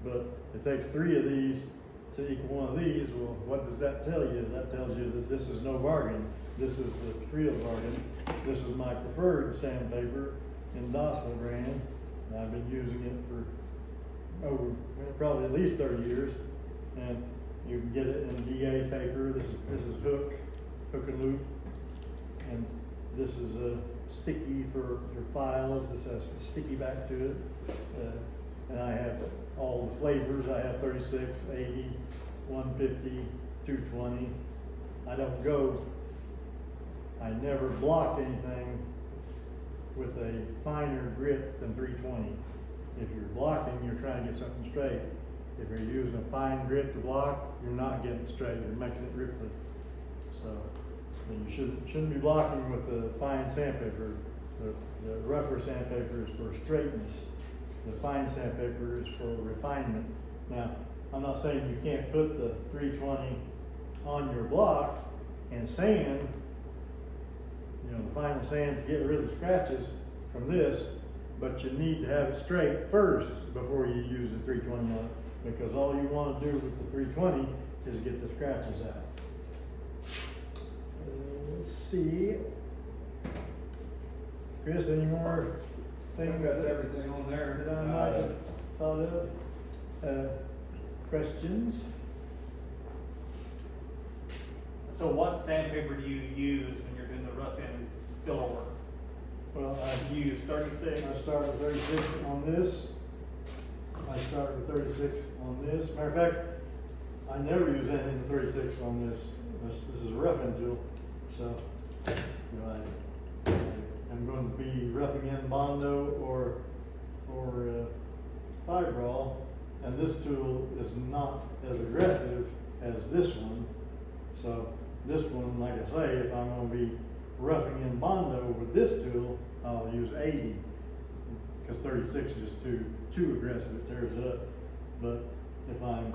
but it takes 3 of these to equal 1 of these, well, what does that tell you? That tells you that this is no bargain. This is the real bargain. This is my preferred sandpaper, Indasa brand. And I've been using it for over probably at least 30 years. And you can get it in DA paper. This is hook and loop. And this is sticky for your files. This has a sticky back to it. And I have all the flavors. I have 36, 80, 150, 220. I never block anything with a finer grit than 320. If you're blocking, you're trying to get something straight. If you're using a fine grit to block, you're not getting it straight, you're making it ripply. So, and you shouldn't be blocking with the fine sandpaper. The rougher sandpaper is for straightness. The fine sandpaper is for refinement. Now, I'm not saying you can't put the 320 on your block and sand, the final sand to get rid of the scratches from this, but you need to have it straight first before you use the 320 on it, because all you want to do with the 320 is get the scratches out. let's see. Chris, any more I think things that's that everything on there. I might have thought of? Questions? So what sandpaper do you use when you're doing the rough end filler work? Well, Do you use 36? I start with 36 on this. I start with 36 on this. Matter of fact, I never use anything with 36 on this. This is a rough end tool. So, you know, I'm going to be roughing in Bondo or Fiberall, and this tool is not as aggressive as this one. So this one, like I say, if I'm going to be roughing in Bondo with this tool, I'll use 80, because 36 is just too aggressive, it tears it up. But if I'm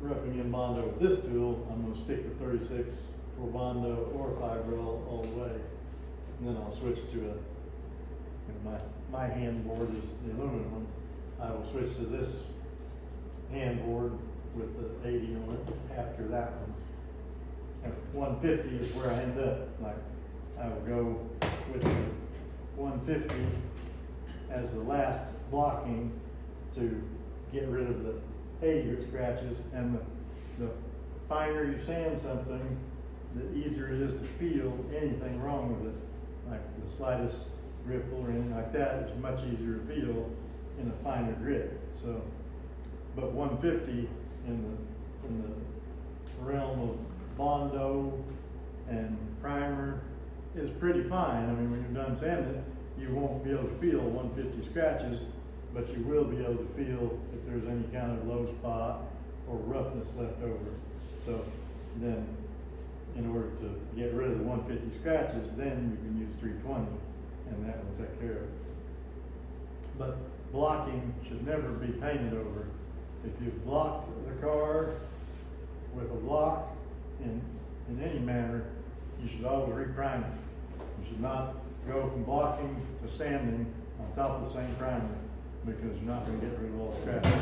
roughing in Bondo with this tool, I'm going to stick with 36 for Bondo or Fiberall all the way. And then I'll switch to my hand board is the aluminum one. I will switch to this hand board with the 80 on it after that one. And 150 is where I end up. Like, I will go with the 150 as the last blocking to get rid of the 80 root scratches. And the finer you sand something, the easier it is to feel anything wrong with it. Like the slightest ripple or anything like that is much easier to feel in a finer grit. So, but 150 in the realm of Bondo and primer is pretty fine. I mean, when you're done sanding it, you won't be able to feel 150 scratches, but you will be able to feel if there's any kind of low spot or roughness left over. So then, in order to get rid of the 150 scratches, then you can use 320, and that will take care of it. But blocking should never be painted over. If you've blocked the car with a block in any manner, you should always reprime it. You should not go from blocking to sanding on top of the same primer, because you're not going to get rid of all the scratches.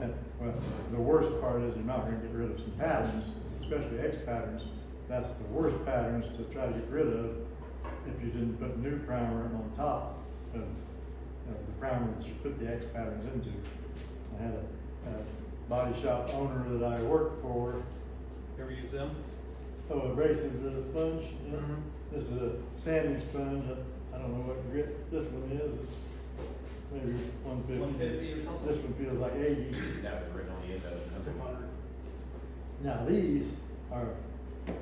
And, well, the worst part is you're not going to get rid of some patterns, especially X patterns. That's the worst patterns to try to get rid of if you didn't put new primer on top of the primer that you put the X patterns into. I had a body shop owner that I worked for. Ever use them? Oh, abrasive sponge. Yeah. Mhm. This is a sanding sponge. I don't know what grit this one is. It's maybe 150. 150 or something? This one feels like 80. That was written on the end of it. 200. Now these are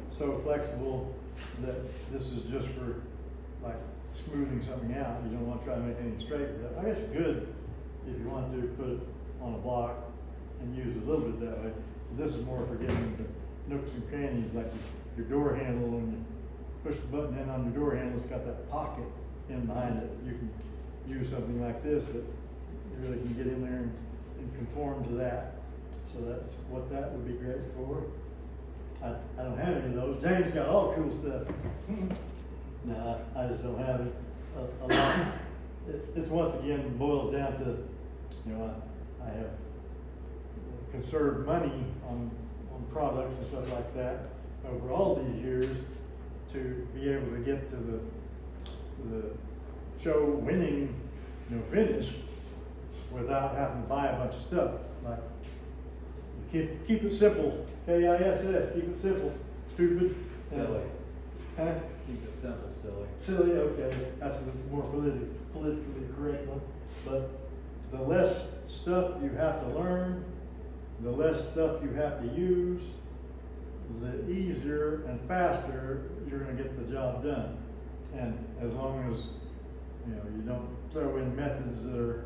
so flexible that this is just for like smoothing something out. You don't want to try to make anything straight with that. I guess you could, if you want to, put it on a block and use it a little bit that way. This is more for getting the nooks and crannies, like your door handle. When you push the button in on your door handle, it's got that pocket in behind it. You can use something like this that you really can get in there and conform to that. So that's what that would be great for. I don't have any of those. James got all cool stuff. No, I just don't have it a lot. It's once again boils down to, you know, I have conserved money on products and stuff like that over all these years to be able to get to the show winning, you know, finish without having to buy a bunch of stuff. Like, keep it simple. KISS, keep it simple. Stupid. Silly. Huh? Keep it simple, silly. Silly, okay, that's the more politically correct one. But the less stuff you have to learn, the less stuff you have to use, the easier and faster you're gonna get the job done. And as long as, you know, you don't throw in methods that are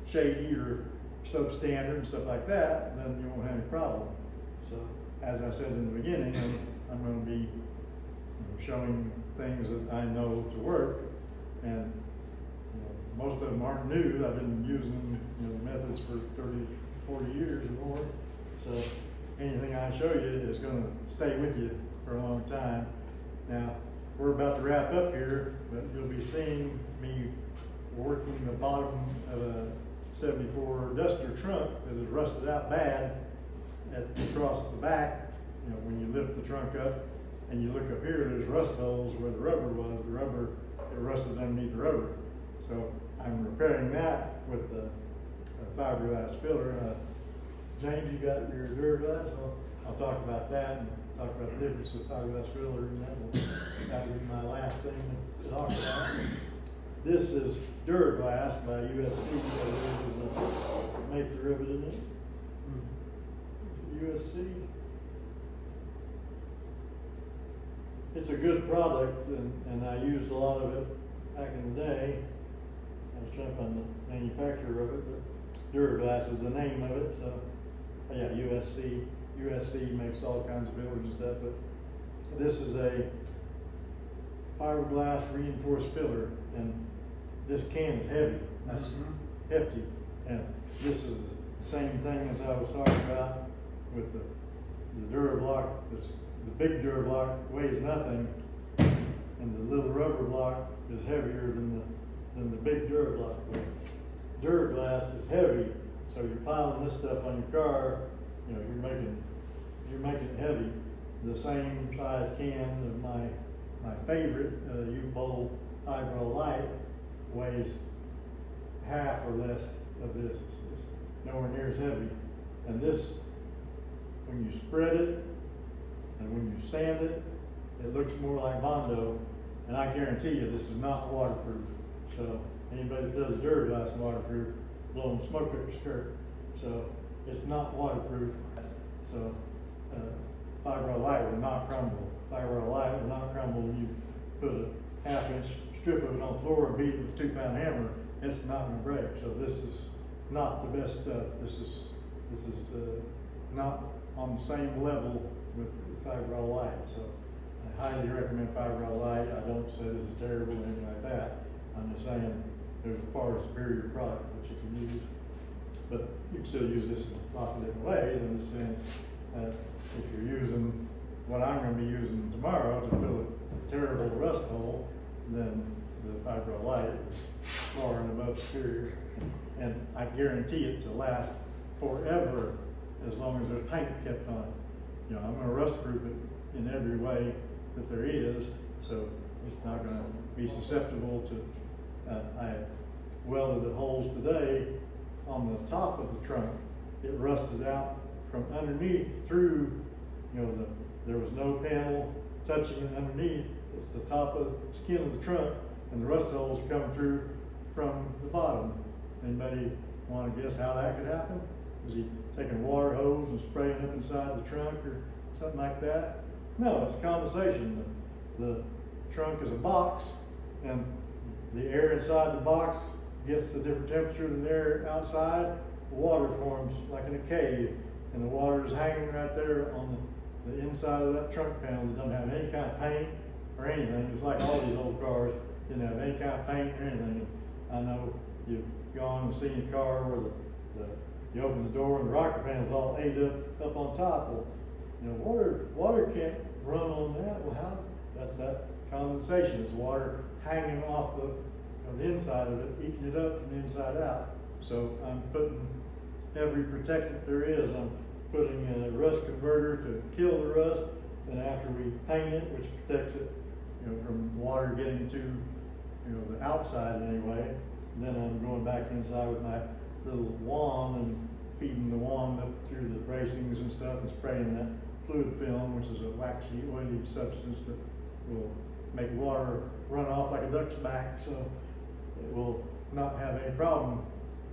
shady or substandard and stuff like that, then you won't have any problem. So, as I said in the beginning, I'm going to be showing things that I know to work, and you know, most of them aren't new. I've been using, you know, methods for 30, 40 years or more. So anything I show you is going to stay with you for a long time. Now, we're about to wrap up here, but you'll be seeing me working the bottom of a 74 Duster trunk that is rusted out bad across the back you know, when you lift the trunk up and you look up here, there's rust holes where the rubber was, it rusted underneath the rubber. So I'm repairing that with the fiberglass filler. James, you got your Duraglass, so I'll talk about that and talk about the difference of fiberglass filler, and that'll be my last thing to talk about. This is Duraglass by USC. There's a make the rivet in it. USC. It's a good product, and I used a lot of it back in the day. I was trying to find the manufacturer of it, but Duraglass is the name of it, so yeah, USC. USC makes all kinds of fillers and stuff, but this is a fiberglass reinforced filler, and this can is heavy. That's hefty, and this is the same thing as I was talking about with the Durablock. The big Durablock weighs nothing, and the little rubber block is heavier than the big Durablock. Duraglass is heavy, so you're piling this stuff on your car. You know, you're making it heavy. The same size can of my favorite U-Pole Eyebrow Light weighs half or less of this. It's nowhere near as heavy. And this, when you spread it and when you sand it, it looks more like Bondo. And I guarantee you, this is not waterproof. So anybody that says Duraglass is waterproof, blow them smoke up your skirt. So it's not waterproof. So Fiber Light will not crumble. Fiber Light will not crumble when you put a half-inch strip of it on the floor and beat it with a 2-pound hammer. It's not going to break. So this is not the best stuff. This is not on the same level with Fiber Light. So I highly recommend Fiber Light. I don't say this is terrible or anything like that. I'm just saying there's a far superior product that you can use. But you can still use this in lots of different ways. I'm just saying if you're using what I'm going to be using tomorrow to fill a terrible rust hole, then the Fibro Light is far and above superior. And I guarantee it to last forever as long as there's paint kept on it. You know, I'm going to rust proof it in every way that there is, so it's not going to be susceptible to, I welded the holes today on the top of the trunk. It rusted out from underneath through, you know, there was no panel touching it underneath. It's the top of the skin of the trunk, and the rust holes come through from the bottom. Anybody want to guess how that could happen? Was he taking a water hose and spraying up inside the trunk or something like that? No, it's condensation. The trunk is a box, and the air inside the box gets to a different temperature than the air outside. Water forms like in a cave, and the water is hanging right there on the inside of that trunk panel that doesn't have any kind of paint or anything. It's like all these old cars didn't have any kind of paint or anything. And I know you've gone and seen a car where you open the door and the rocker panel's all ate up on top. Well, you know, water can't run on that. Well, how? That's that condensation. It's water hanging off the inside of it, eating it up from the inside out. So I'm putting every protectant there is. I'm putting in a rust converter to kill the rust, and after we paint it, which protects it, you know, from water getting to, you know, the outside anyway. And then I'm going back inside with my little wand and feeding the wand up through the bracings and stuff and spraying that fluid film, which is a waxy, oily substance that will make water run off like a duck's back, so it will not have any problem.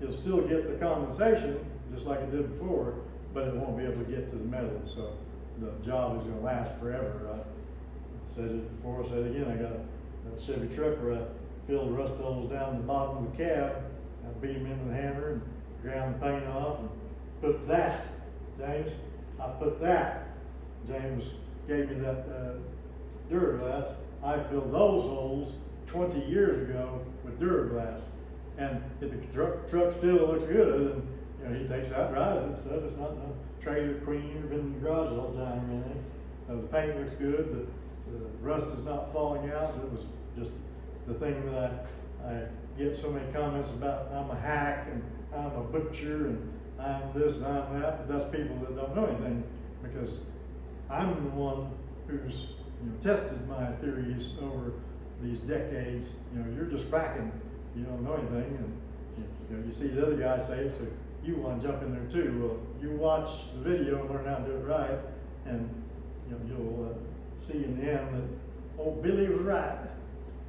It'll still get the condensation just like it did before, but it won't be able to get to the metal, so the job is going to last forever. I said it before, I said it again. I got a Chevy truck where I filled the rust holes down the bottom of the cab. I beat them in with a hammer and ground the paint off and put that, James, James gave me that Duraglass. I filled those holes 20 years ago with Duraglass, and the truck still looks good. And you know, he takes out, drives it and stuff. It's not no trailer queen or been in the garage all the time or anything. The paint looks good. The rust is not falling out. It was just the thing that I get so many comments about. I'm a hack and I'm a butcher and I'm this and I'm that. But that's people that don't know anything, because I'm the one who's, tested my theories over these decades. You're just cracking, you don't know anything, and you see the other guy say it, so you want to jump in there too. Well, you watch the video and learn how to do it right, and you'll see in the end that old Billy was right.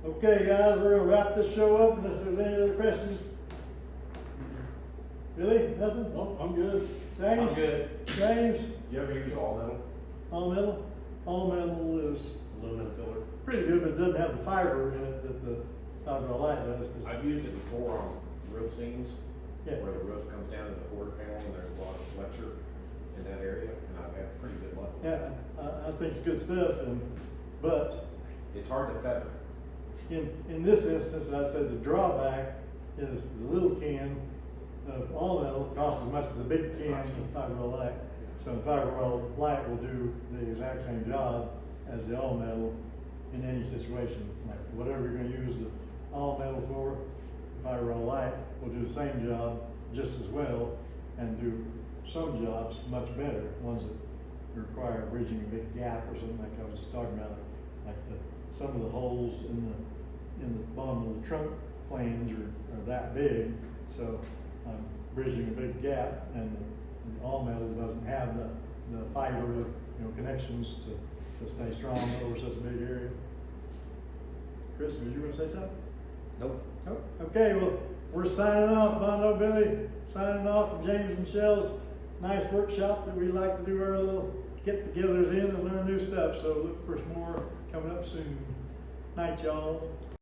Okay, guys, we're gonna wrap this show up unless there's any other questions. Billy, nothing? Nope, I'm good. James? I'm good. James? You ever use all metal, All metal? All metal is aluminum filler? pretty good, but it doesn't have the fiber in it that the fiber light does. I've used it before on roof seams, Yeah. where the roof comes down to the quarter panel and there's a lot of flexure in that area, and I've had pretty good luck. Yeah, I think it's good stuff, but It's hard to feather. in this instance, I said the drawback is the little can of all metal costs as much as the big can of fiber light. So the fiber light will do the exact same job as the all metal in any situation. Like whatever you're gonna use the all metal for, the fiber light will do the same job just as well and do some jobs much better, ones that require bridging a big gap or something like I was just talking about, like some of the holes in the bottom of the trunk flange are that big, so bridging a big gap, and the all metal doesn't have the fiber connections to stay strong over such a big area. Chris, were you gonna say something? Nope. Nope. Okay, well, we're signing off. Bondo Billy signing off from James and Michelle's nice workshop that we like to do our little get-togethers in and learn new stuff. So look for some more coming up soon. Night, y'all.